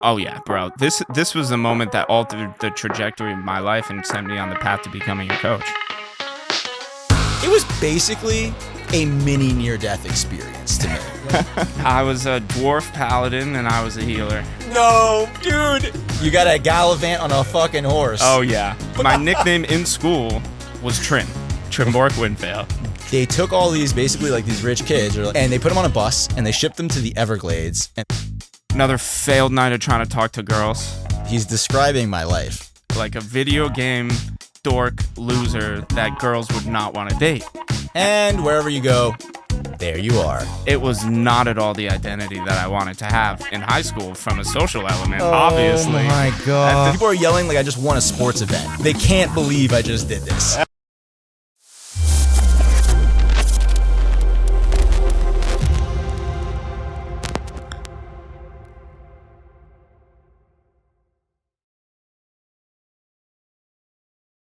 Oh yeah, bro. This was the moment that altered the trajectory of my life and sent me on the path to becoming a coach. It was basically a mini near-death experience to me. I was a dwarf paladin and I was a healer. No, dude. You got to gallivant on a fucking horse. Oh yeah. My nickname in school was Trimbork Windvale. They took all these, basically like these rich kids, and they put them on a bus and they shipped them to the Everglades. And Another failed night of trying to talk to girls. he's describing my life. Like a video game dork loser that girls would not want to date. And wherever you go, there you are. It was not at all the identity that I wanted to have in high school from a social element, obviously. Oh my God. People are yelling like I just won a sports event. They can't believe I just did this.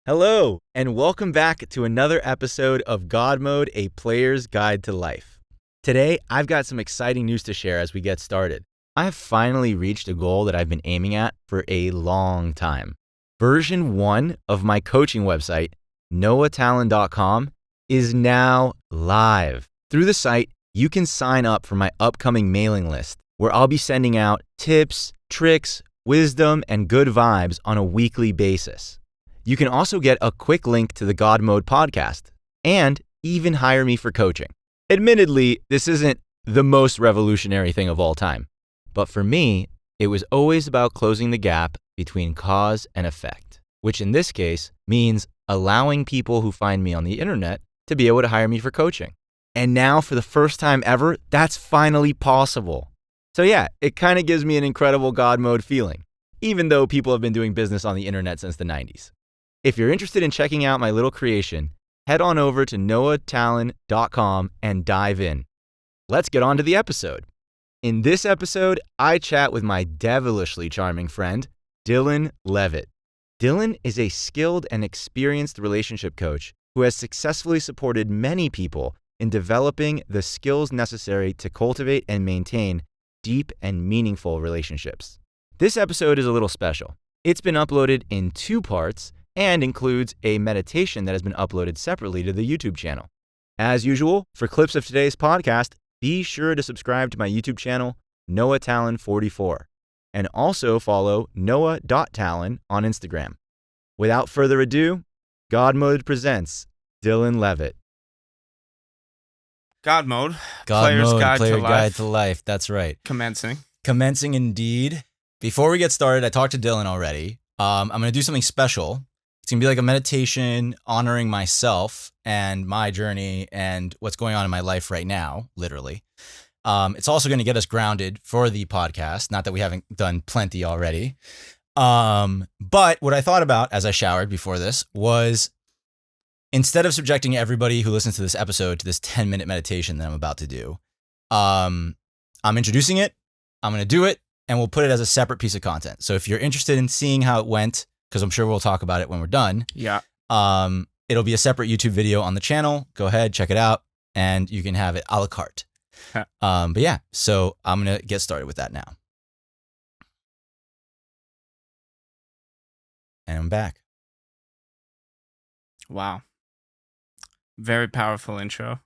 Hello, and welcome back to another episode of GodMode, a player's guide to life. Today, I've got some exciting news to share as we get started. I have finally reached a goal that I've been aiming at for a long time. Version 1 of my coaching website, noahtalon.com, is now live. Through the site, you can sign up for my upcoming mailing list, where I'll be sending out tips, tricks, wisdom, and good vibes on a weekly basis. You can also get a quick link to the GodMode podcast and even hire me for coaching. Admittedly, this isn't the most revolutionary thing of all time, but for me, it was always about closing the gap between cause and effect, which in this case means allowing people who find me on the internet to be able to hire me for coaching. And now, for the first time ever, that's finally possible. So yeah, it kind of gives me an incredible GodMode feeling, even though people have been doing business on the internet since the 90s. If you're interested in checking out my little creation, head on over to noahtalon.com and dive in. Let's get on to the episode. In this episode, I chat with my devilishly charming friend, Dylan Levitt. Dylan is a skilled and experienced relationship coach who has successfully supported many people in developing the skills necessary to cultivate and maintain deep and meaningful relationships. This episode is a little special. It's been uploaded in 2 parts and includes a meditation that has been uploaded separately to the YouTube channel. As usual, for clips of today's podcast, be sure to subscribe to my YouTube channel, NoahTalon44, and also follow noah.talon on Instagram. Without further ado, GodMode presents Dylan Levitt. GodMode, GodMode, Player's Guide to Life. That's right. Commencing Indeed. Before we get started, I talked to Dylan already. I'm going to do something special. It's going to be like a meditation honoring myself and my journey and what's going on in my life right now, literally. It's also going to get us grounded for the podcast. Not that we haven't done plenty already. But what I thought about as I showered before this was, instead of subjecting everybody who listens to this episode to this 10-minute meditation that I'm about to do, I'm introducing it, I'm going to do it, and we'll put it as a separate piece of content. So if you're interested in seeing how it went, because I'm sure we'll talk about it when we're done. Yeah. It'll be a separate YouTube video on the channel. Go ahead, check it out, and you can have it a la carte. But yeah, so I'm going to get started with that now. And I'm back. Wow. Very powerful intro.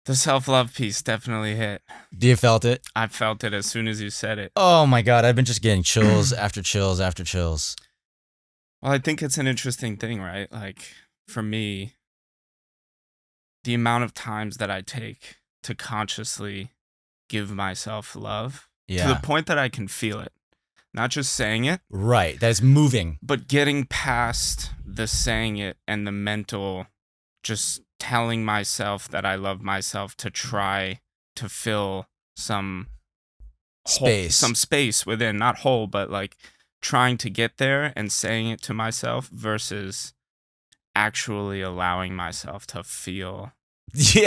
The self-love piece definitely hit. Do you felt it? I felt it as soon as you said it. Oh my God, I've been just getting chills after chills after chills. Well, I think it's an interesting thing, right? Like, for me, the amount of times that I take to consciously give myself love to the point that I can feel it. Not just saying it. Right, that is moving. But getting past the saying it and the mental, just telling myself that I love myself to try to fill some space within, not whole, but like trying to get there and saying it to myself versus actually allowing myself to feel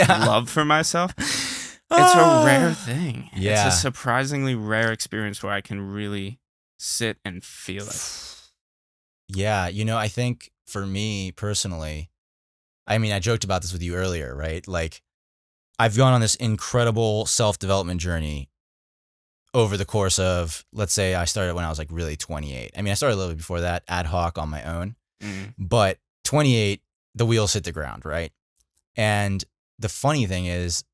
love for myself. It's a rare thing. Yeah. It's a surprisingly rare experience where I can really sit and feel it. Yeah, I think for me personally, I mean, I joked about this with you earlier, right? Like, I've gone on this incredible self-development journey over the course of, let's say I started when I was like really 28. I mean, I started a little bit before that, ad hoc on my own, but 28, the wheels hit the ground, right? And the funny thing is,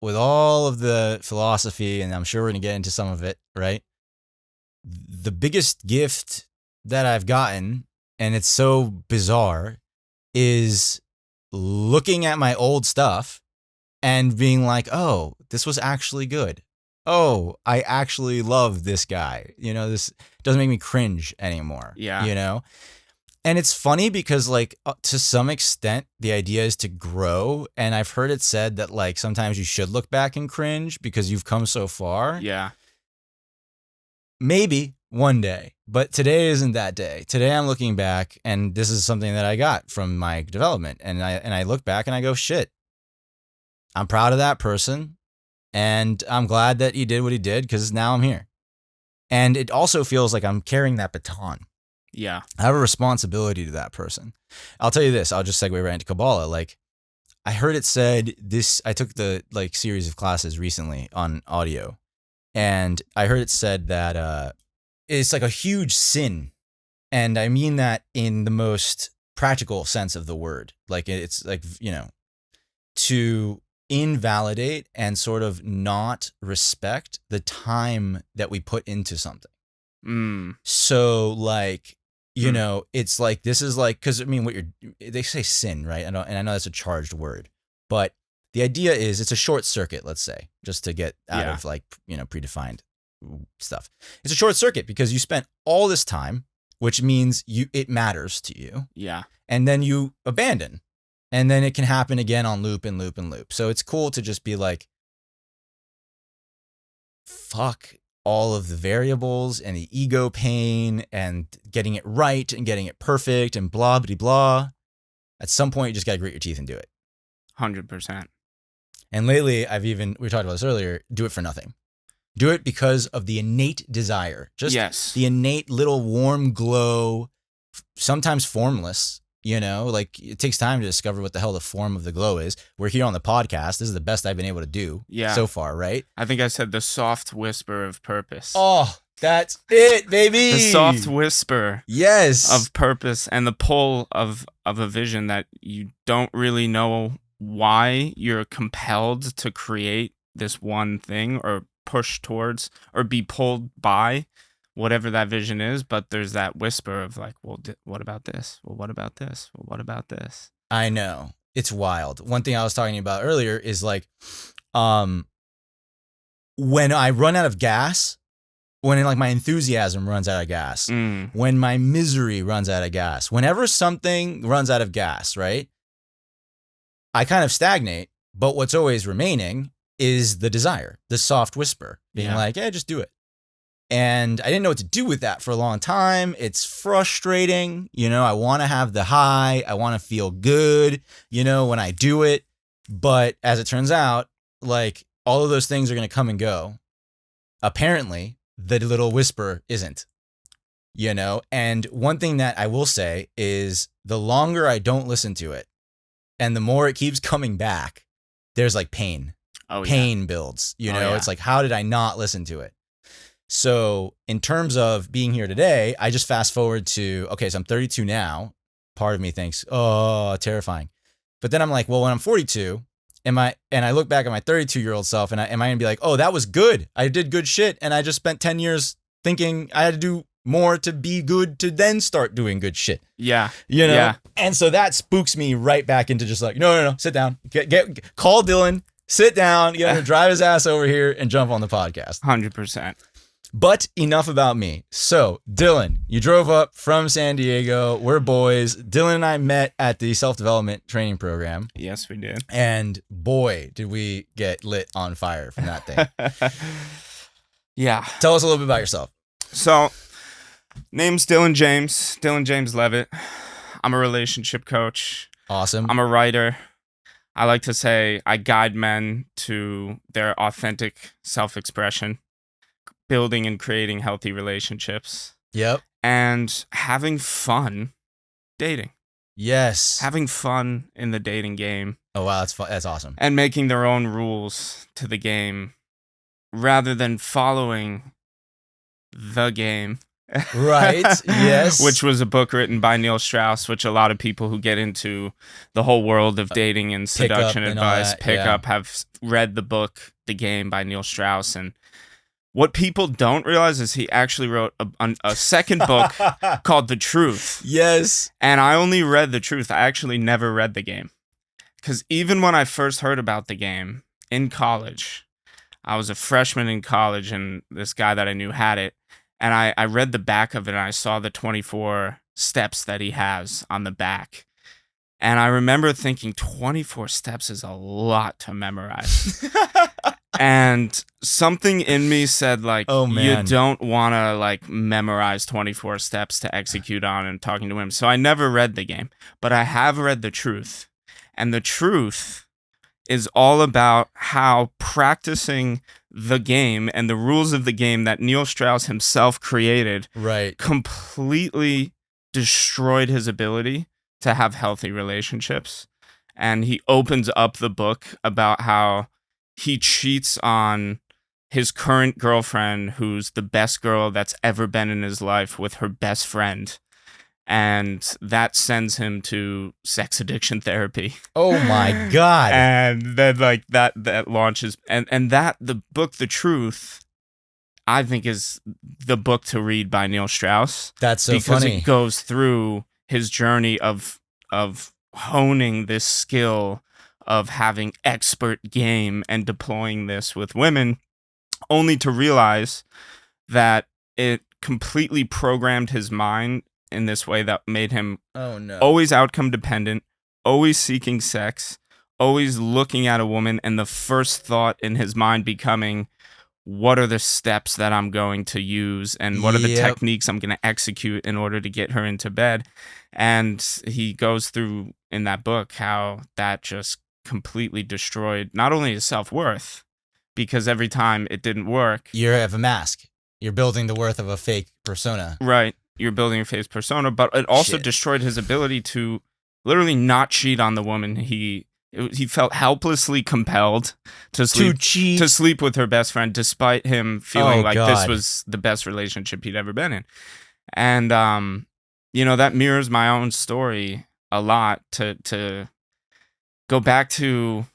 with all of the philosophy, and I'm sure we're going to get into some of it, right? The biggest gift that I've gotten, and it's so bizarre, is looking at my old stuff and being like, oh, this was actually good. Oh, I actually love this guy. This doesn't make me cringe anymore. Yeah. And it's funny because, like, to some extent, the idea is to grow. And I've heard it said that, like, sometimes you should look back and cringe because you've come so far. Yeah. Maybe one day, but today isn't that day. Today I'm looking back, and this is something that I got from my development. And I look back and I go, shit, I'm proud of that person. And I'm glad that he did what he did because now I'm here. And it also feels like I'm carrying that baton. Yeah. I have a responsibility to that person. I'll tell you this. I'll just segue right into Kabbalah. Like, I heard it said this. I took the series of classes recently on audio, and I heard it said that it's like a huge sin, and I mean that in the most practical sense of the word. Like, it's like, to invalidate and sort of not respect the time that we put into something. So, like, it's like, this is like, because I mean, they say sin, right? And I know that's a charged word, but the idea is it's a short circuit, let's say, just to get out of predefined stuff. It's a short circuit because you spent all this time, which means it matters to you. Yeah. And then you abandon. And then it can happen again on loop and loop and loop. So it's cool to just be like, fuck all of the variables and the ego pain and getting it right and getting it perfect and blah, blah, blah. At some point, you just got to grit your teeth and do it. 100%. And lately, we talked about this earlier, do it for nothing. Do it because of the innate desire. Just the innate little warm glow, sometimes formless. Like, it takes time to discover what the hell the form of the glow is. We're here on the podcast. This is the best I've been able to do so far, right? I think I said the soft whisper of purpose. Oh, that's it, baby. The soft whisper of purpose and the pull of a vision that you don't really know why you're compelled to create this one thing or push towards or be pulled by whatever that vision is, but there's that whisper of like, well, what about this? Well, what about this? Well, what about this? I know. It's wild. One thing I was talking about earlier is like, when I run out of gas, when like my enthusiasm runs out of gas, when my misery runs out of gas, whenever something runs out of gas, right? I kind of stagnate, but what's always remaining is the desire, the soft whisper being like, yeah, just do it. And I didn't know what to do with that for a long time. It's frustrating. I want to have the high. I want to feel good, when I do it. But as it turns out, like, all of those things are going to come and go. Apparently, the little whisper isn't, And one thing that I will say is the longer I don't listen to it and the more it keeps coming back, there's like pain. Pain builds, It's like, how did I not listen to it? So in terms of being here today, I just fast forward to, okay, so I'm 32 now. Part of me thinks, oh, terrifying. But then I'm like, well, when I'm 42, and I look back at my 32-year-old self, and am I going to be like, oh, that was good. I did good shit. And I just spent 10 years thinking I had to do more to be good to then start doing good shit. Yeah. Yeah. And so that spooks me right back into just like, no, sit down. Call Dylan, sit down, drive his ass over here and jump on the podcast. 100%. But enough about me. So, Dylan, you drove up from San Diego. We're boys. Dylan and I met at the self-development training program. Yes, we did. And boy, did we get lit on fire from that thing. Yeah. Tell us a little bit about yourself. So, name's Dylan James Levitt. I'm a relationship coach. Awesome. I'm a writer. I like to say I guide men to their authentic self-expression, building and creating healthy relationships. Yep. And having fun dating. Yes. Having fun in the dating game. Oh, wow. That's awesome. And making their own rules to the game rather than following the game. Right, yes. Which was a book written by Neil Strauss, which a lot of people who get into the whole world of dating and seduction and all advice, that, pick yeah. up, have read the book, The Game by Neil Strauss. And what people don't realize is he actually wrote a second book called The Truth. Yes. And I only read The Truth. I actually never read The Game. Because even when I first heard about The Game in college, I was a freshman in college and this guy that I knew had it. And I read the back of it and I saw the 24 steps that he has on the back. And I remember thinking 24 steps is a lot to memorize. And something in me said, like, Oh, man. you don't want to, like, memorize 24 steps to execute on and talking to him. So I never read The Game, but I have read The Truth. And The Truth is all about how practicing the game and the rules of the game that Neil Strauss himself created completely destroyed his ability to have healthy relationships. And he opens up the book about how he cheats on his current girlfriend, who's the best girl that's ever been in his life, with her best friend. And that sends him to sex addiction therapy. Oh my God. And then like that launches and that the book The Truth, I think, is the book to read by Neil Strauss. That's so because funny. It goes through his journey of honing this skill of having expert game and deploying this with women, only to realize that it completely programmed his mind in this way that made him always outcome dependent, always seeking sex, always looking at a woman, and the first thought in his mind becoming, what are the steps that I'm going to use and what are the techniques I'm going to execute in order to get her into bed. And he goes through in that book how that just completely destroyed not only his self-worth, because every time it didn't work. You have a mask. You're building the worth of a fake persona. Right. You're building a fake persona, but it also destroyed his ability to literally not cheat on the woman. He felt helplessly compelled to sleep with her best friend, despite him feeling this was the best relationship he'd ever been in. And that mirrors my own story a lot. To go back to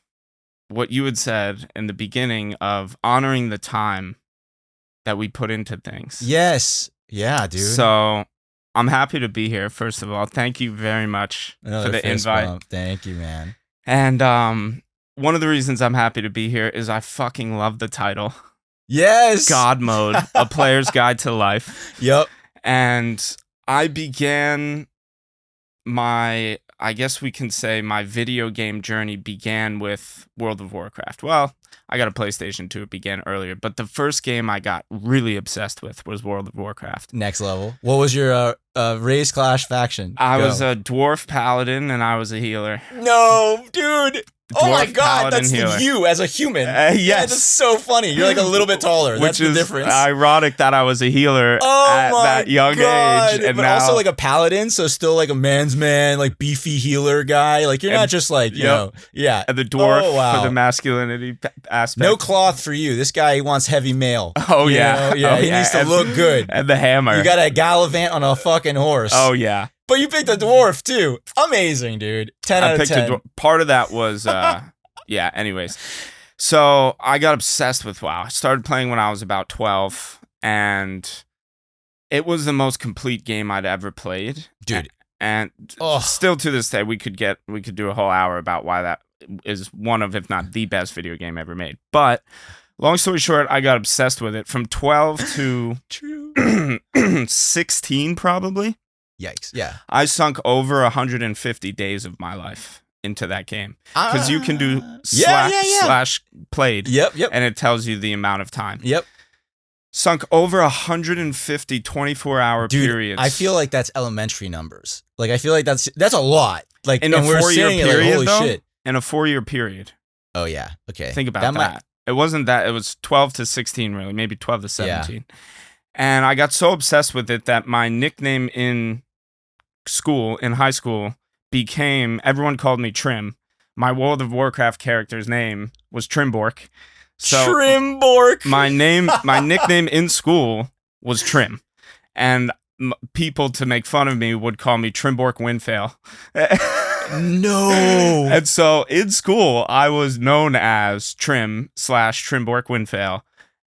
what you had said in the beginning of honoring the time that we put into things. Yes. Yeah, dude. So I'm happy to be here. First of all, thank you very much for the invite. Bump. Thank you, man. And one of the reasons I'm happy to be here is I fucking love the title. Yes. God Mode, A Player's Guide to Life. Yep. And I began I guess we can say my video game journey began with World of Warcraft. Well, I got a PlayStation 2. It began earlier. But the first game I got really obsessed with was World of Warcraft. Next level. What was your race clash faction? I was a dwarf paladin and I was a healer. No, dude. Oh my God, that's healer. You as a human. Yes. Yeah, that's so funny. You're like a little bit taller. That's the difference. Ironic that I was a healer at that young age. And but now, also like a paladin, so still like a man's man, like beefy healer guy. Like you're not just like, you know. Yeah. And the dwarf for the masculinity aspect. No cloth for you. This guy, he wants heavy mail. Oh, yeah. Yeah, he needs to look good. And the hammer. You got to gallivant on a fucking horse. Oh, yeah. But you picked a dwarf, too. Amazing, dude. 10 out of 10. Part of that was, yeah, anyways. So I got obsessed with WoW. I started playing when I was about 12, and it was the most complete game I'd ever played. Dude. And still to this day, we could do a whole hour about why that is one of, if not the best video game ever made. But long story short, I got obsessed with it from 12 to 16, probably. Yikes, yeah. I sunk over 150 days of my life into that game. Because you can do slash played. Yep. And it tells you the amount of time. Yep. Sunk over 150 24-hour periods. I feel like that's elementary numbers. Like, I feel like that's a lot. Like, in a 4-year period, holy shit. In a 4-year period. Oh, yeah. Okay. Think about that. It wasn't that. It was 12 to 16, really. Maybe 12 to 17. Yeah. And I got so obsessed with it that my nickname in high school, became, everyone called me Trim. My World of Warcraft character's name was Trimbork. So Trimbork. my nickname in school was Trim, and people, to make fun of me, would call me Trimbork Windfail. No. And so in school, I was known as Trim/Trimbork Windfail.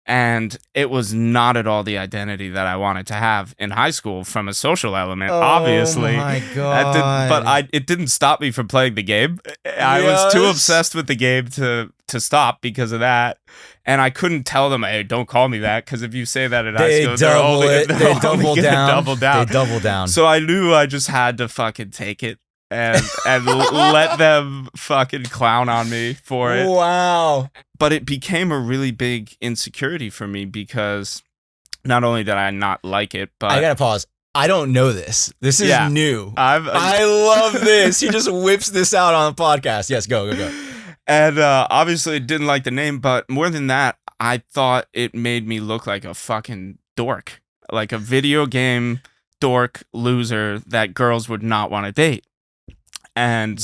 And it was not at all the identity that I wanted to have in high school from a social element, obviously. Oh my God. But it didn't stop me from playing the game. I was too obsessed with the game to stop because of that. And I couldn't tell them, hey, don't call me that, because if you say that in high school, they double down. They double down. So I knew I just had to fucking take it and let them fucking clown on me for it. Wow. But it became a really big insecurity for me, because not only did I not like it, but I gotta pause. I don't know this. This is new. I love this. He just whips this out on the podcast. Yes, go. And obviously didn't like the name, but more than that, I thought it made me look like a fucking dork, like a video game dork loser that girls would not want to date. And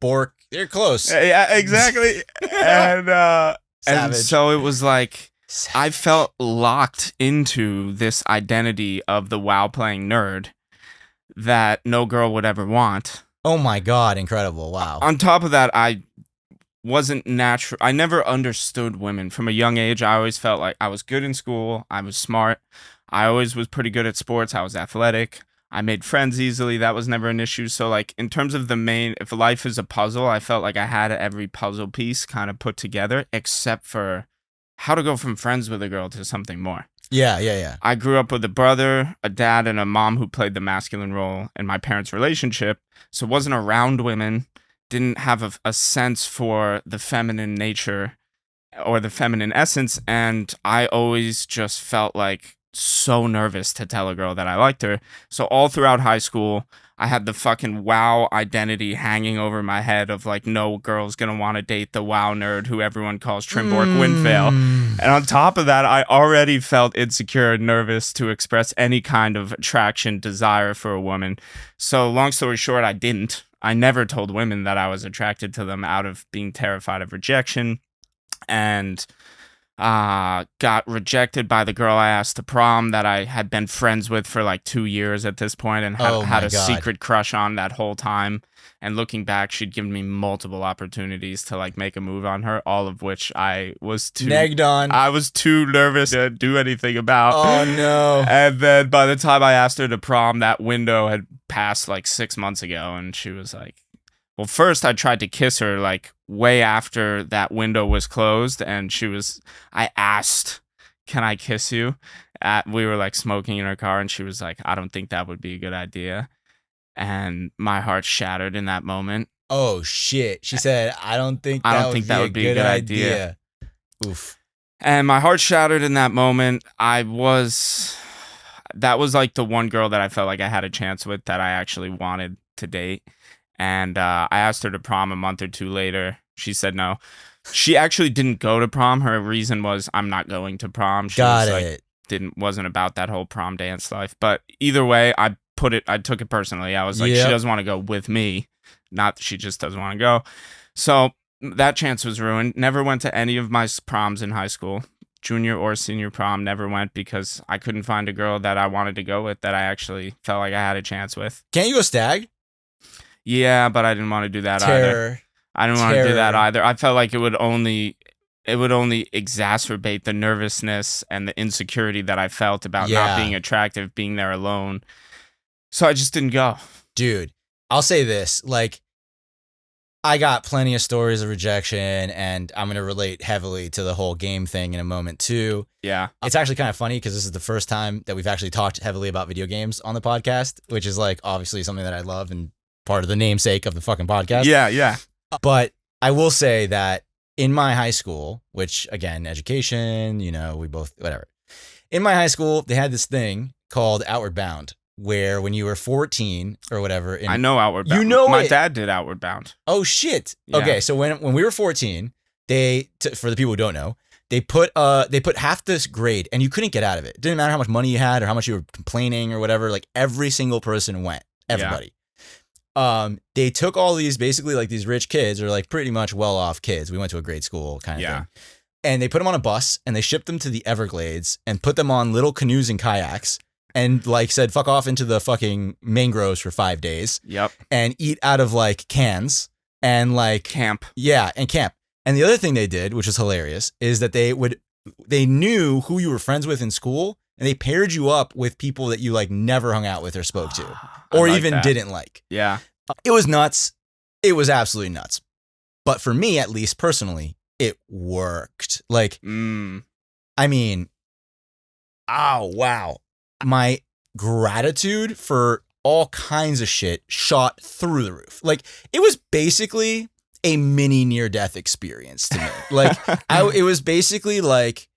Bork, they're close. Yeah, exactly. And so it was like, I felt locked into this identity of the WoW playing nerd that no girl would ever want. Oh my God, incredible. Wow. On top of that, I wasn't natural. I never understood women. From a young age, I always felt like I was good in school. I was smart. I always was pretty good at sports. I was athletic. I made friends easily. That was never an issue. So, like, in terms of the main, if life is a puzzle, I felt like I had every puzzle piece kind of put together, except for how to go from friends with a girl to something more. Yeah. I grew up with a brother, a dad, and a mom who played the masculine role in my parents' relationship. So wasn't around women, didn't have a sense for the feminine nature or the feminine essence. And I always just felt like so nervous to tell a girl that I liked her. So all throughout high school, I had the fucking WoW identity hanging over my head of like, no girl's gonna want to date the WoW nerd who everyone calls Trimbork Windfail. And on top of that, I already felt insecure and nervous to express any kind of attraction, desire for a woman. So long story short, I didn't. I never told women that I was attracted to them out of being terrified of rejection. And got rejected by the girl I asked to prom that I had been friends with for like 2 years at this point, and had a secret crush on that whole time. And looking back, she'd given me multiple opportunities to like make a move on her, all of which I was too negged on. I was too nervous to do anything about. Oh no. And then by the time I asked her to prom, that window had passed like 6 months ago, and she was like, well, first I tried to kiss her like way after that window was closed, and I asked, can I kiss you? We were like smoking in her car, and she was like, I don't think that would be a good idea. And my heart shattered in that moment. Oh shit. She said, I don't think that would be a good idea. Oof. And my heart shattered in that moment. That was like the one girl that I felt like I had a chance with, that I actually wanted to date. And I asked her to prom a month or two later. She said no. She actually didn't go to prom. Her reason was, I'm not going to prom. She wasn't about that whole prom dance life. But either way, I took it personally. I was like, she doesn't want to go with me. Not that she just doesn't want to go. So that chance was ruined. Never went to any of my proms in high school. Junior or senior prom, never went, because I couldn't find a girl that I wanted to go with that I actually felt like I had a chance with. Can't you go stag? Yeah, but I didn't want to do that either. I didn't want to do that either. I felt like it would only exacerbate the nervousness and the insecurity that I felt about not being attractive, being there alone. So I just didn't go. Dude, I'll say this, like, I got plenty of stories of rejection, and I'm going to relate heavily to the whole game thing in a moment too. Yeah. It's actually kind of funny because this is the first time that we've actually talked heavily about video games on the podcast, which is like obviously something that I love and part of the namesake of the fucking podcast. Yeah. But I will say that in my high school, which again, education, we both, whatever. In my high school, they had this thing called Outward Bound, where when you were 14 or whatever. I know Outward Bound. You know my dad did Outward Bound. Oh, shit. Yeah. Okay, so when we were 14, for the people who don't know, they put half this grade, and you couldn't get out of it. It didn't matter how much money you had or how much you were complaining or whatever. Like, every single person went. Everybody. They took all these basically like these rich kids or like pretty much well-off kids. We went to a great school kind of thing. and they put them on a bus and they shipped them to the Everglades and put them on little canoes and kayaks and like said, fuck off into the fucking mangroves for 5 days. Yep. And eat out of like cans and like camp. Yeah. And camp. And the other thing they did, which was hilarious, is that they knew who you were friends with in school and they paired you up with people that you like never hung out with or spoke to or like even that. didn't like. Yeah. It was nuts. It was absolutely nuts. But for me, at least personally, it worked. Like, I mean, oh, wow. My gratitude for all kinds of shit shot through the roof. Like, it was basically a mini near-death experience to me. Like, it was basically like,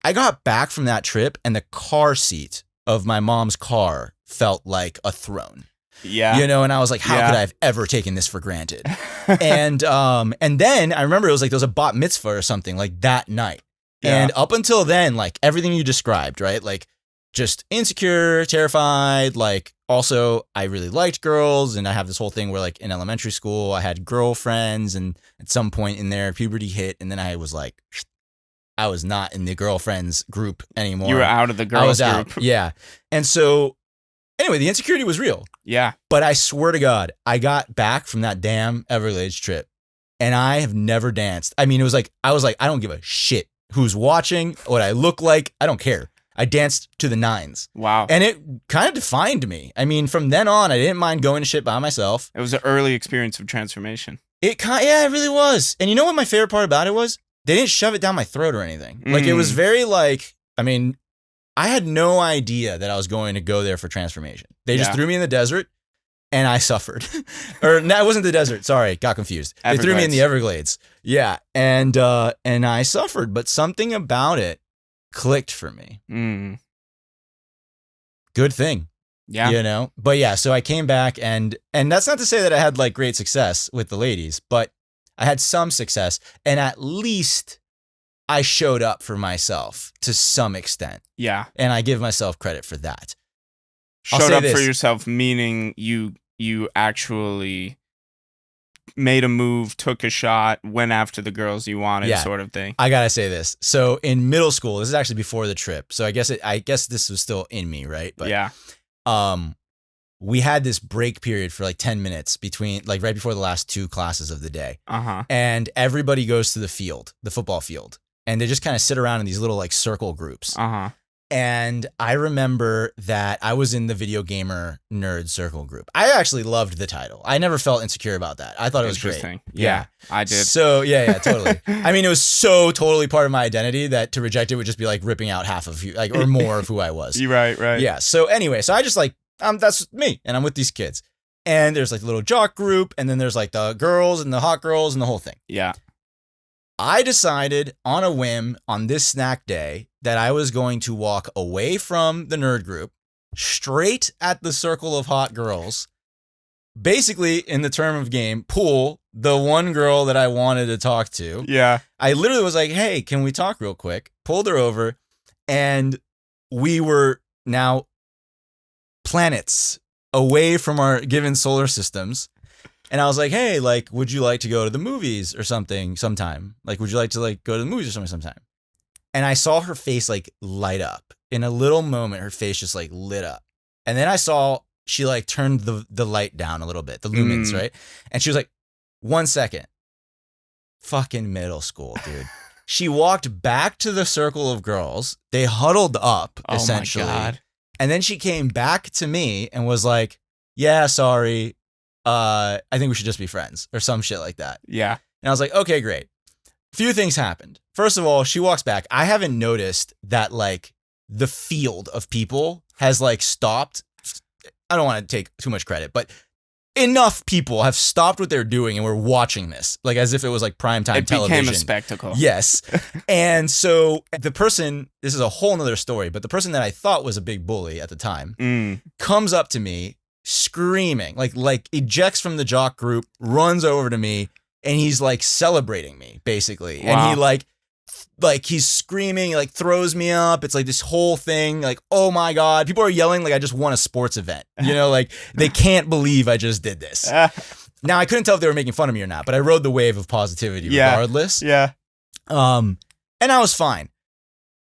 I got back from that trip and the car seat of my mom's car felt like a throne. Yeah. You know, and I was like, how could I have ever taken this for granted? And then I remember it was like there was a bat mitzvah or something like that night. Yeah. And up until then, like everything you described, right? Like just insecure, terrified, like also I really liked girls. And I have this whole thing where like in elementary school, I had girlfriends and at some point in there, puberty hit. And then I was like, I was not in the girlfriends group anymore. You were out of the girls group. Yeah. And so anyway, the insecurity was real. Yeah. But I swear to God, I got back from that damn Everglades trip and I have never danced. I mean, I was like, I don't give a shit who's watching, what I look like. I don't care. I danced to the nines. Wow. And it kind of defined me. I mean, from then on, I didn't mind going to shit by myself. It was an early experience of transformation. It really was. And you know what my favorite part about it was? They didn't shove it down my throat or anything. Like, it was very like, I mean, I had no idea that I was going to go there for transformation. They just threw me in the desert and I suffered. Or no, it wasn't the desert. Sorry, got confused. Everglades. They threw me in the Everglades. Yeah. And I suffered, but something about it clicked for me. Good thing. Yeah. You know? But yeah, so I came back and that's not to say that I had like great success with the ladies, but I had some success and at least I showed up for myself to some extent. Yeah. And I give myself credit for that. Showed up for yourself, meaning you actually made a move, took a shot, went after the girls you wanted, sort of thing. I gotta say this. So in middle school, this is actually before the trip. So I guess this was still in me, right? But yeah. We had this break period for like 10 minutes between, like right before the last 2 classes of the day. And everybody goes to the field, the football field. And they just kind of sit around in these little like circle groups. And I remember that I was in the video gamer nerd circle group. I actually loved the title. I never felt insecure about that. I thought it was great. Yeah, I did. So yeah, totally. I mean, it was so totally part of my identity that to reject it would just be like ripping out half of you, like, or more of who I was. You're right. Yeah. So anyway, so I just like, that's me. And I'm with these kids. And there's like the little jock group. And then there's like the girls and the hot girls and the whole thing. Yeah. I decided on a whim on this snack day that I was going to walk away from the nerd group, straight at the circle of hot girls, basically in the term of game, pull the one girl that I wanted to talk to. Yeah. I literally was like, hey, can we talk real quick? Pulled her over and we were now planets away from our given solar systems. And I was like, hey, like, would you like to go to the movies or something sometime? Like, would you like to like go to the movies or something sometime? And I saw her face like light up. In a little moment, her face just like lit up. And then I saw she like turned the light down a little bit, the lumens, right? And she was like, 1 second. Fucking middle school, dude. She walked back to the circle of girls. They huddled up, essentially. Oh my God. And then she came back to me and was like, yeah, sorry. I think we should just be friends or some shit like that. Yeah. And I was like, okay, great. A few things happened. First of all, she walks back. I haven't noticed that like the field of people has like stopped. I don't want to take too much credit, but enough people have stopped what they're doing and we're watching this like as if it was like primetime television. It became a spectacle. Yes. And so the person, this is a whole nother story, but the person that I thought was a big bully at the time comes up to me screaming, like ejects from the jock group, runs over to me, and he's like celebrating me basically. Wow. And he like he's screaming, like throws me up. It's like this whole thing, like, oh my God, people are yelling like I just won a sports event, you know, like they can't believe I just did this. Now I couldn't tell if they were making fun of me or not, but I rode the wave of positivity regardless. Yeah. And I was fine.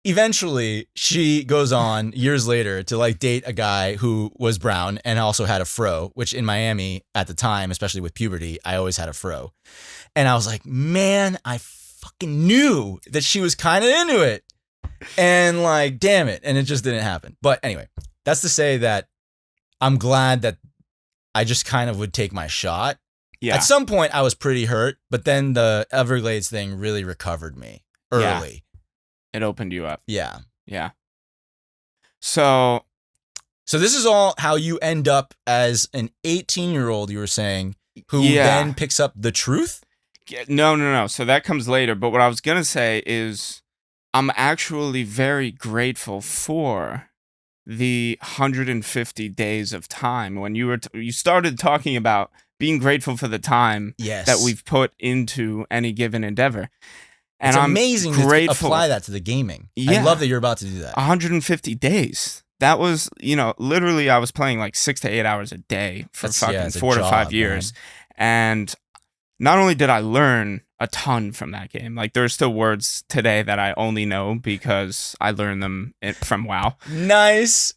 Eventually, she goes on years later to like date a guy who was brown and also had a fro, which in Miami at the time, especially with puberty, I always had a fro. And I was like, man, I fucking knew that she was kind of into it. And like, damn it. And it just didn't happen. But anyway, that's to say that I'm glad that I just kind of would take my shot. Yeah. At some point, I was pretty hurt, but then the Everglades thing really recovered me early. Yeah. It opened you up. Yeah. Yeah. So this is all how you end up as an 18-year-old, you were saying, who then picks up the truth? No. So that comes later. But what I was going to say is I'm actually very grateful for the 150 days of time when you started talking about being grateful for the time that we've put into any given endeavor. And it's amazing to apply that to the gaming. Yeah. I love that you're about to do that. 150 days. That was, literally I was playing like 6 to 8 hours a day for 4 to 5 years. Man. And not only did I learn a ton from that game, like there are still words today that I only know because I learned them from WoW. Nice.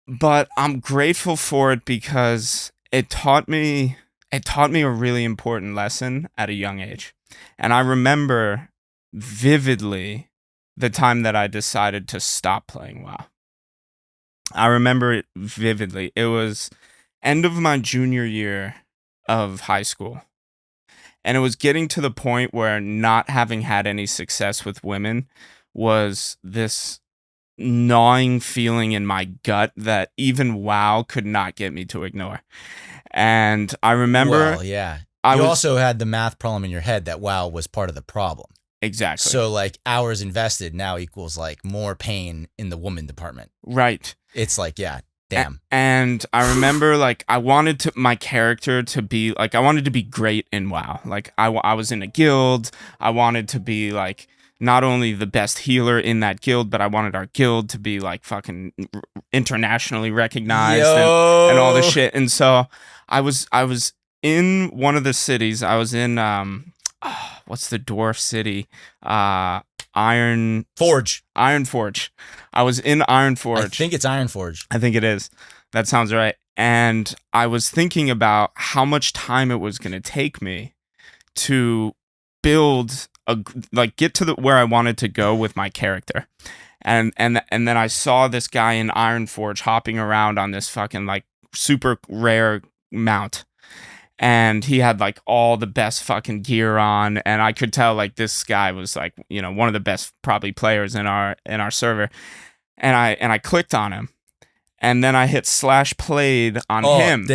But I'm grateful for it because it taught me a really important lesson at a young age. And I remember vividly the time that I decided to stop playing WoW. I remember it vividly. It was end of my junior year of high school. And it was getting to the point where not having had any success with women was this gnawing feeling in my gut that even WoW could not get me to ignore. And I remember... Well, yeah. You also had the math problem in your head that WoW was part of the problem. Exactly. So like hours invested now equals like more pain in the woman department. Right. It's like, yeah, damn. And I remember like I wanted my character to be like, I wanted to be great in WoW. Like I was in a guild. I wanted to be like not only the best healer in that guild, but I wanted our guild to be like fucking internationally recognized and all this shit. And so I was in one of the cities. I was in what's the dwarf city? Iron Forge. I was in Iron Forge. I think it's Iron Forge. I think it is. That sounds right. And I was thinking about how much time it was going to take me to build get to where I wanted to go with my character. And then I saw this guy in Iron Forge hopping around on this fucking like super rare mount. And he had like all the best fucking gear on, and I could tell like this guy was like, one of the best probably players in our server. And I clicked on him, and then I hit /played on him.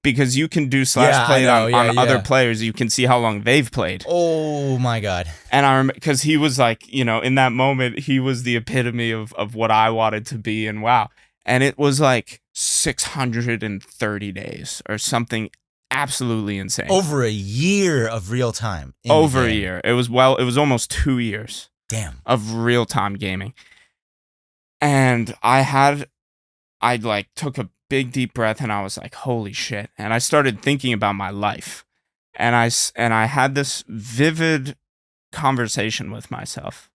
Because you can do /played on other players. You can see how long they've played. Oh my God. And I remember because he was like, in that moment, he was the epitome of what I wanted to be in WoW. And it was like 630 days or something absolutely insane. Over a year of real time. Over a year. It was almost 2 years. Damn. Of real time gaming. And I took a big deep breath and I was like, holy shit. And I started thinking about my life. And I had this vivid conversation with myself.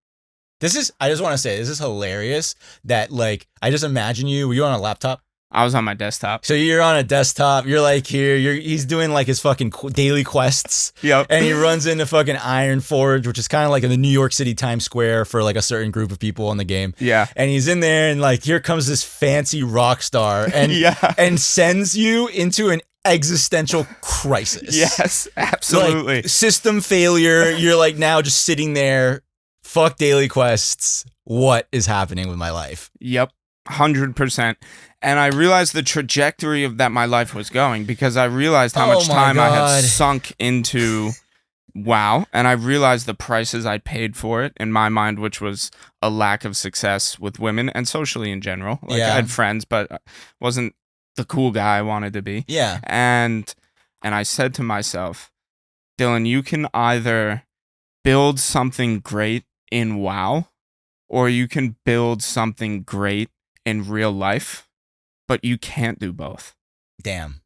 I just want to say, this is hilarious that like, I just imagine were you on a laptop? I was on my desktop. So you're on a desktop. You're like here. He's doing like his fucking daily quests. Yep. And he runs into fucking Iron Forge, which is kind of like in the New York City Times Square for like a certain group of people in the game. Yeah. And he's in there, and like here comes this fancy rock star, and and sends you into an existential crisis. Yes, absolutely. Like, system failure. You're like now just sitting there. Fuck daily quests. What is happening with my life? Yep. 100%. And I realized the trajectory of that my life was going because I realized how much time I had sunk into WoW, and I realized the prices I paid for it in my mind, which was a lack of success with women and socially in general. Like I had friends, but wasn't the cool guy I wanted to be. Yeah. And I said to myself, Dylan, you can either build something great in WoW, or you can build something great in real life, but you can't do both. Damn.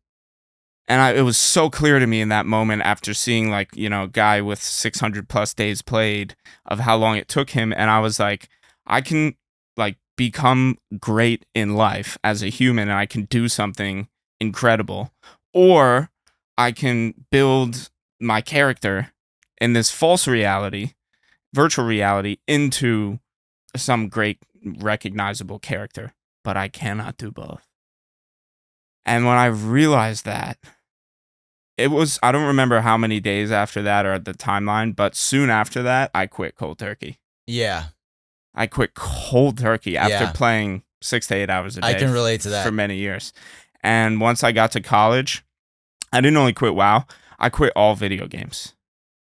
And it was so clear to me in that moment after seeing like, a guy with 600 plus days played of how long it took him. And I was like, I can like become great in life as a human and I can do something incredible, or I can build my character in this false reality, virtual reality, into some great recognizable character, but I cannot do both. And when I realized that, I don't remember how many days after that or the timeline, but soon after that, I quit cold turkey. Yeah. I quit cold turkey after playing 6 to 8 hours a day. I can relate to that. For many years. And once I got to college, I didn't only quit WoW, I quit all video games.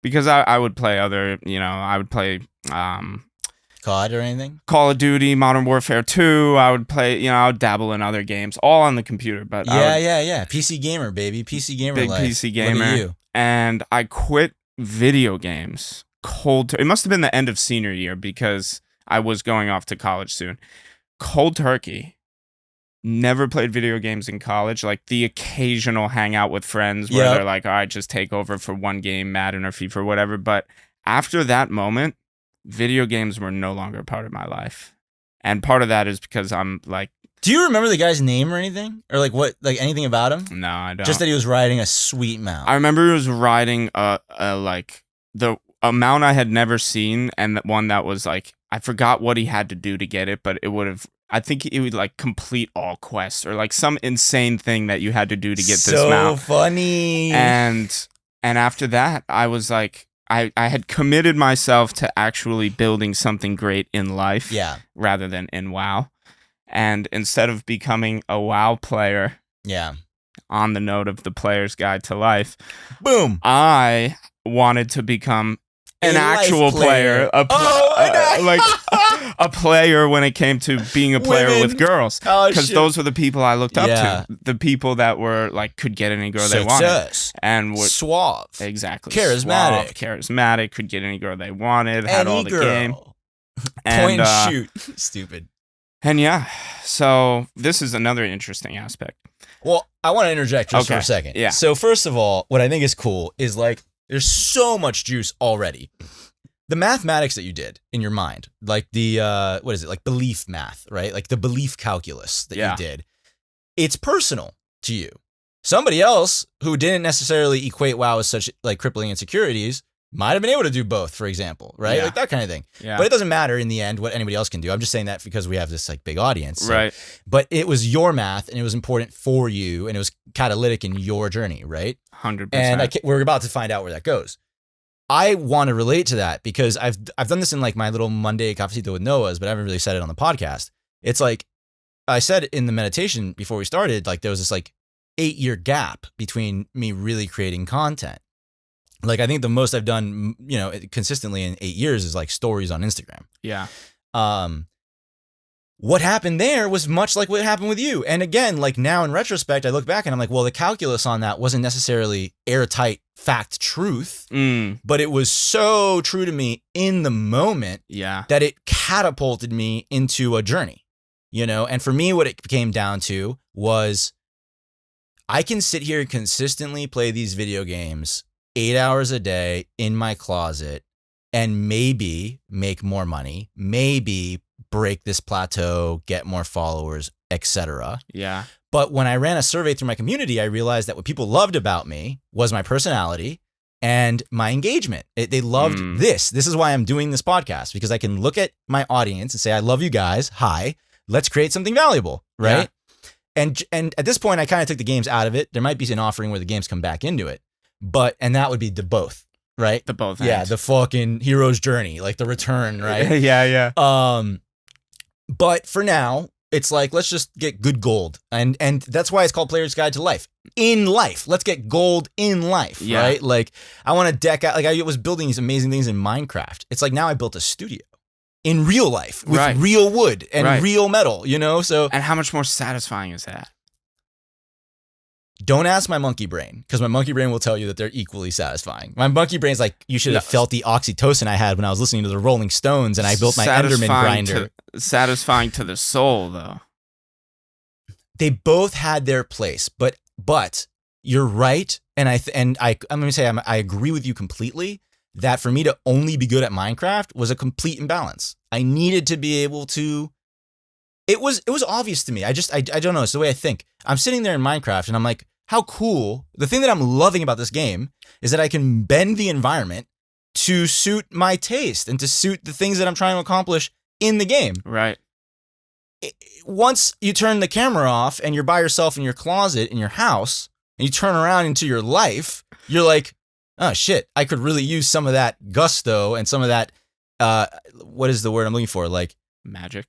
Because I would play other, I would play COD or anything? Call of Duty, Modern Warfare 2. I would play, I would dabble in other games, all on the computer. But yeah. PC gamer, baby. PC gamer big life. PC gamer. Look at you. And I quit video games it must have been the end of senior year because I was going off to college soon. Cold turkey. Never played video games in college. Like the occasional hangout with friends where they're like, all right, just take over for one game, Madden or FIFA or whatever. But after that moment, video games were no longer part of my life. And part of that is because I'm like... Do you remember the guy's name or anything? Or like anything about him? No, I don't. Just that he was riding a sweet mount. I remember he was riding the amount I had never seen, and one that was like, I forgot what he had to do to get it, but it would have... I think it would like complete all quests or like some insane thing that you had to do to get this mount. So funny. And after that, I was like... I had committed myself to actually building something great in life rather than in WoW. And instead of becoming a WoW player on the note of the player's guide to life, boom, I wanted to become an actual player, a player when it came to being a player with girls, because those were the people I looked up to, the people that were like could get any girl they wanted and were suave, exactly, charismatic, could get any girl they wanted, had all the game, point and shoot, stupid. And so this is another interesting aspect. Well, I want to interject just for a second. Yeah. So first of all, what I think is cool is like there's so much juice already. The mathematics that you did in your mind, like the what is it, like belief math, right? Like the belief calculus that you did. It's personal to you. Somebody else who didn't necessarily equate WoW with such like crippling insecurities might have been able to do both, for example, right? Like that kind of thing. Yeah. But it doesn't matter in the end what anybody else can do. I'm just saying that because we have this like big audience. So. Right. But it was your math and it was important for you and it was catalytic in your journey, right? 100%. And we're about to find out where that goes. I want to relate to that because I've done this in like my little Monday cafecito with Noah's, but I haven't really said it on the podcast. It's like I said in the meditation before we started, like there was this like 8-year gap between me really creating content. Like I think the most I've done, consistently in 8 years is like stories on Instagram. Yeah. What happened there was much like what happened with you. And again, like now in retrospect, I look back and I'm like, well, the calculus on that wasn't necessarily airtight fact truth, but it was so true to me in the moment that it catapulted me into a journey, And for me, what it came down to was I can sit here and consistently play these video games 8 hours a day in my closet and maybe make more money, maybe break this plateau, get more followers, etc. Yeah. But when I ran a survey through my community, I realized that what people loved about me was my personality and my engagement. They loved this. This is why I'm doing this podcast, because I can look at my audience and say, I love you guys. Hi, let's create something valuable, right? Yeah. And at this point, I kind of took the games out of it. There might be an offering where the games come back into it. And that would be the both, right? The both. Yeah, the fucking hero's journey, like the return, right? Yeah. But for now, it's like, let's just get good gold. And that's why it's called Player's Guide to Life. In life. Let's get gold in life, right? Like, I want to deck out, like I was building these amazing things in Minecraft. It's like now I built a studio in real life with real wood and real metal, So. And how much more satisfying is that? Don't ask my monkey brain, because my monkey brain will tell you that they're equally satisfying. My monkey brain's like, you should have felt the oxytocin I had when I was listening to the Rolling Stones and I built my Enderman grinder. Satisfying to the soul, though. They both had their place, but you're right, and I'm gonna say I agree with you completely. That for me to only be good at Minecraft was a complete imbalance. I needed to be able to. It was obvious to me. I don't know. It's the way I think. I'm sitting there in Minecraft and I'm like, how cool. The thing that I'm loving about this game is that I can bend the environment to suit my taste and to suit the things that I'm trying to accomplish in the game. Right. Once you turn the camera off and you're by yourself in your closet in your house and you turn around into your life, you're like, oh shit, I could really use some of that gusto and some of that, what is the word I'm looking for? Like magic.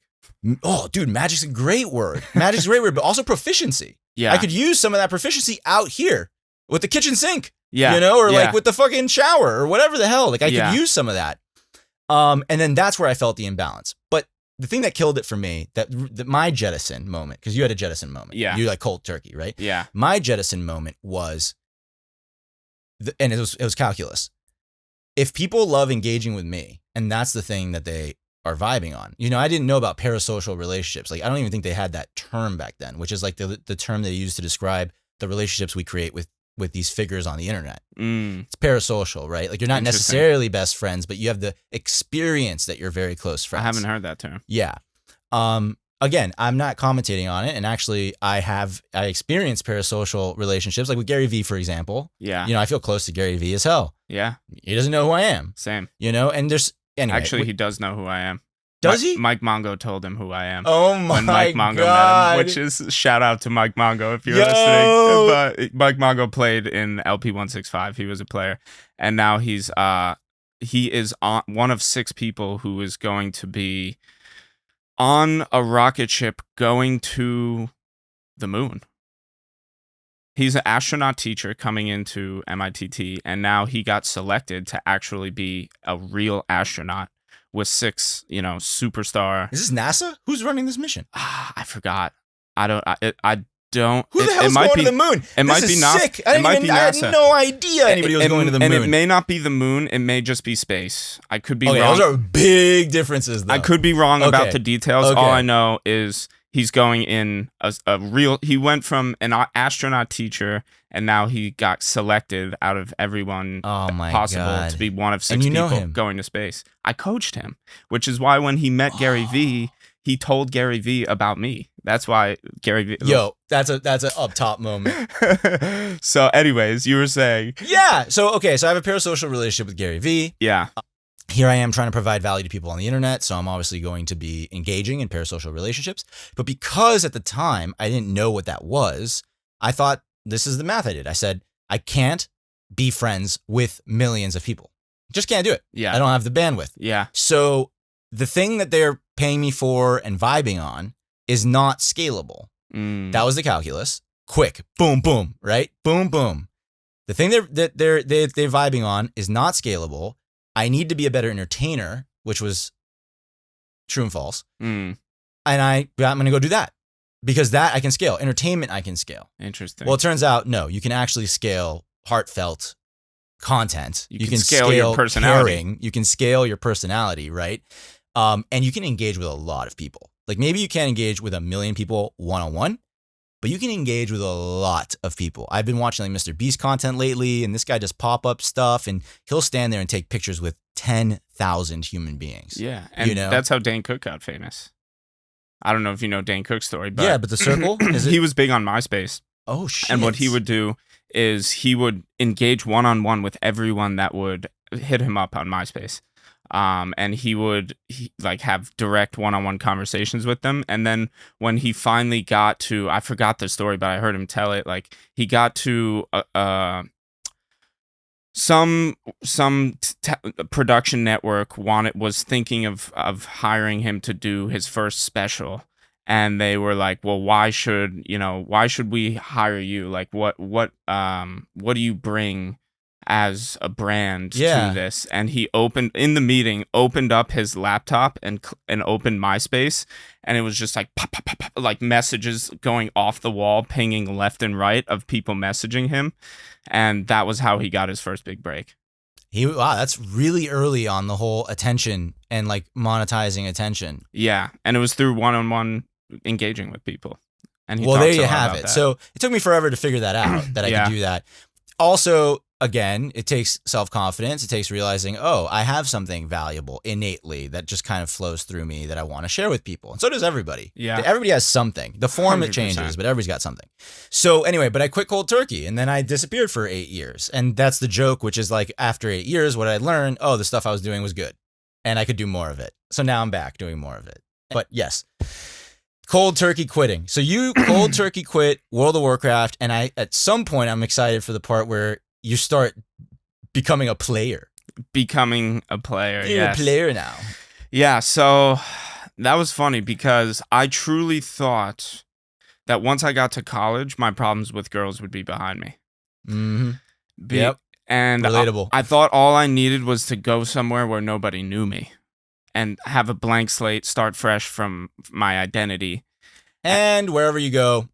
Oh, dude, magic's a great word. Magic's a great word, but also proficiency. Yeah. I could use some of that proficiency out here with the kitchen sink. Yeah. You know, or like with the fucking shower or whatever the hell. Like I could use some of that. And then that's where I felt the imbalance. But the thing that killed it for me, that my jettison moment, because you had a jettison moment. Yeah. You like cold turkey, right? Yeah. My jettison moment was, and it was calculus. If people love engaging with me, and that's the thing that they are vibing on. You know, I didn't know about parasocial relationships. Like, I don't even think they had that term back then, which is like the term they use to describe the relationships we create with these figures on the internet. It's parasocial, right? Like, you're not necessarily best friends, but you have the experience that you're very close friends. I haven't heard that term. Yeah. Again, I'm not commentating on it. And actually, I experienced parasocial relationships, like with Gary Vee, for example. Yeah. You know, I feel close to Gary Vee as hell. Yeah. He doesn't know who I am. Same. You know, and there's, anyway. Actually, he does know who I am. Does he? Mike Mongo told him who I am. Oh my when Mike Mongo God. met him, which is shout out to Mike Mongo if you're listening. But Mike Mongo played in LP165. He was a player, and now he is one of 6 people who is going to be on a rocket ship going to the moon. He's an astronaut teacher coming into MITT, and now he got selected to actually be a real astronaut with 6, superstar. Is this NASA? Who's running this mission? I forgot. I don't. Who the hell's going to the moon? It might be NASA. Sick. I had no idea anybody was going to the moon. And it may not be the moon. It may just be space. I could be wrong. Those are big differences, though. I could be wrong about the details. Okay. All I know is he's going in a real. He went from an astronaut teacher, and now he got selected out of everyone possible to be one of 6 people going to space. I coached him, which is why when he met Gary Vee, he told Gary Vee about me. That's why Gary Vee. Yo, that's an up top moment. So, anyways, you were saying. Yeah. So I have a parasocial relationship with Gary Vee. Yeah. Here I am trying to provide value to people on the internet, so I'm obviously going to be engaging in parasocial relationships. But because at the time I didn't know what that was, I thought this is the math I did. I said, I can't be friends with millions of people. Just can't do it. Yeah. I don't have the bandwidth. Yeah. So the thing that they're paying me for and vibing on is not scalable. That was the calculus. Quick, boom, boom, right? Boom, boom. The thing they're vibing on is not scalable. I need to be a better entertainer, which was true and false. And I'm going to go do that because that I can scale. Entertainment I can scale. Interesting. Well, it turns out, no, you can actually scale heartfelt content. You can scale your personality. Caring. You can scale your personality, right? And you can engage with a lot of people. Like maybe you can't engage with 1 million people one-on-one, but you can engage with a lot of people. I've been watching like Mr. Beast content lately, and this guy does pop-up stuff, and he'll stand there and take pictures with 10,000 human beings. Yeah, and that's how Dane Cook got famous. I don't know if you know Dane Cook's story, but yeah, but the circle he was big on MySpace. Oh shit! And what he would do is he would engage one-on-one with everyone that would hit him up on MySpace. And he would have direct one-on-one conversations with them. And then when he finally got to, I forgot the story, but I heard him tell it. Like he got to some production network was thinking of hiring him to do his first special. And they were like, well, why should we hire you? Like what do you bring as a brand to this? And he opened up his laptop and opened MySpace, and it was just like pop, pop, pop, pop, like messages going off the wall, pinging left and right of people messaging him, and that was how he got his first big break. Wow, that's really early on the whole attention and like monetizing attention. Yeah, and it was through one-on-one engaging with people. And he Well, there talks a you lot have about it. that. So it took me forever to figure that out, that I Yeah. could do that. Also, again, it takes self-confidence. It takes realizing, oh, I have something valuable innately that just kind of flows through me that I want to share with people. And so does everybody. Yeah. Everybody has something. The form it 100%. changes, but everybody's got something. So anyway, but I quit cold turkey and then I disappeared for 8 years. And that's the joke, which is like after 8 years, what I learned, oh, the stuff I was doing was good and I could do more of it. So now I'm back doing more of it. But yes. Cold turkey quitting. So you cold turkey quit World of Warcraft, and at some point I'm excited for the part where you start becoming a player. Becoming a player, You're yes. a player now. Yeah, so that was funny because I truly thought that once I got to college, my problems with girls would be behind me. Mm-hmm. Be- Yep. And Relatable. I thought all I needed was to go somewhere where nobody knew me and have a blank slate, start fresh from my identity. And wherever you go,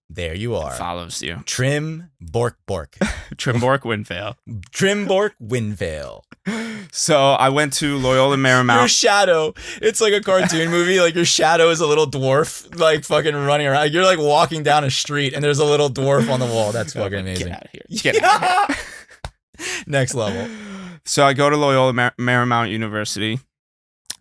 there you are. Follows you. Trim Bork Bork. Trimbork Winvale. Trim Bork Winvale. So I went to Loyola Your Marymount. shadow. It's like a cartoon movie. Like your shadow is a little dwarf, like fucking running around. You're like walking down a street and there's a little dwarf on the wall. That's fucking amazing. Get out of here. Get out of here. Next level. So I go to Loyola Marymount University.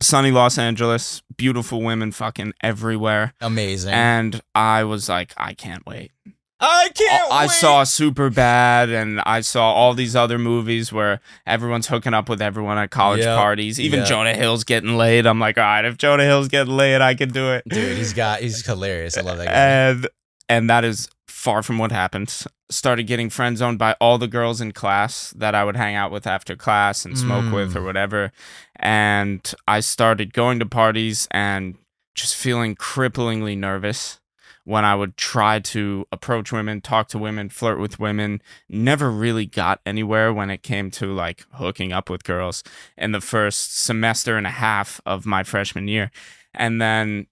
Sunny Los Angeles, beautiful women fucking everywhere. Amazing. And I was like, I can't wait. I can't wait. I saw Superbad and I saw all these other movies where everyone's hooking up with everyone at college parties. Even Jonah Hill's getting laid. I'm like, all right, if Jonah Hill's getting laid, I can do it. Dude, he's hilarious. I love that guy. And that is far from what happened. Started getting friend zoned by all the girls in class that I would hang out with after class and smoke with or whatever. And I started going to parties and just feeling cripplingly nervous when I would try to approach women, talk to women, flirt with women. Never really got anywhere when it came to like hooking up with girls in the first semester and a half of my freshman year. And then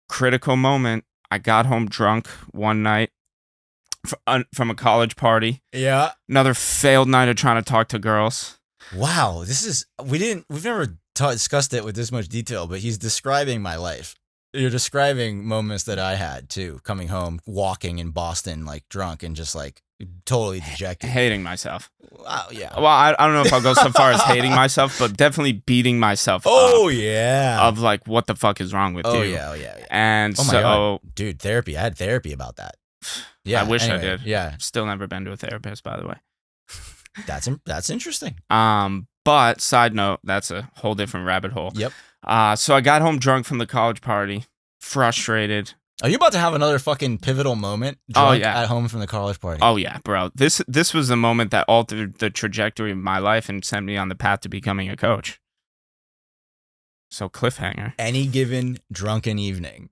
critical moment, I got home drunk one night from a college party. Yeah. Another failed night of trying to talk to girls. Wow. We've never discussed it with this much detail, but he's describing my life. You're describing moments that I had too, coming home, walking in Boston, like drunk and just like totally dejected. Hating myself. Wow, yeah. Well, I don't know if I'll go so far as hating myself, but definitely beating myself Oh, up. yeah. Of like, what the fuck is wrong with you? Oh, yeah. And Oh, my so, God. Dude, therapy. I had therapy about that. Yeah. I wish I anyway, did. Yeah. Still never been to a therapist, by the way. That's interesting. But side note, that's a whole different rabbit hole. Yep. So I got home drunk from the college party, frustrated. Are you about to have another fucking pivotal moment drunk at home from the college party? Oh, yeah, bro. This was the moment that altered the trajectory of my life and sent me on the path to becoming a coach. So cliffhanger. Any given drunken evening.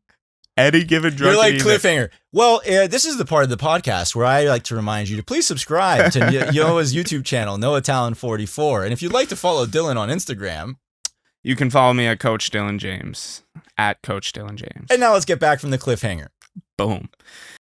Any given drunken You're like evening. cliffhanger. Well, this is the part of the podcast where I like to remind you to please subscribe to Noah's YouTube channel, Noah Talon 44. And if you'd like to follow Dylan on Instagram, you can follow me at Coach Dylan James, at Coach Dylan James. And now let's get back from the cliffhanger. Boom.